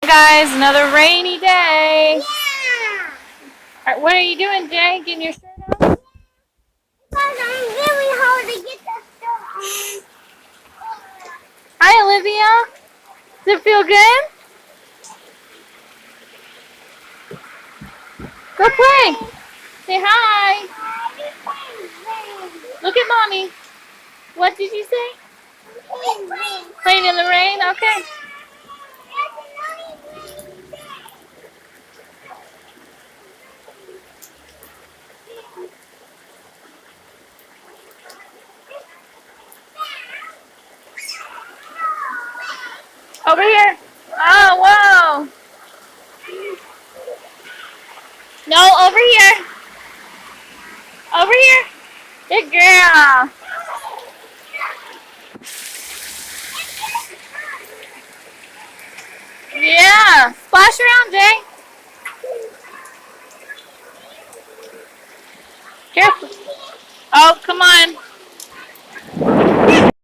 Guys, another rainy day. Yeah. What are you doing, Jay? Getting your shirt on? Because I'm really hard to get the shirt Hi, Olivia. Does it feel good? Go play. Say hi. on. Look at mommy. What did you say? Playing in the rain? Okay. Over here. Oh, whoa. No, over here. Over here. Good girl. Yeah. Splash around, Jay. Careful. Oh, come on.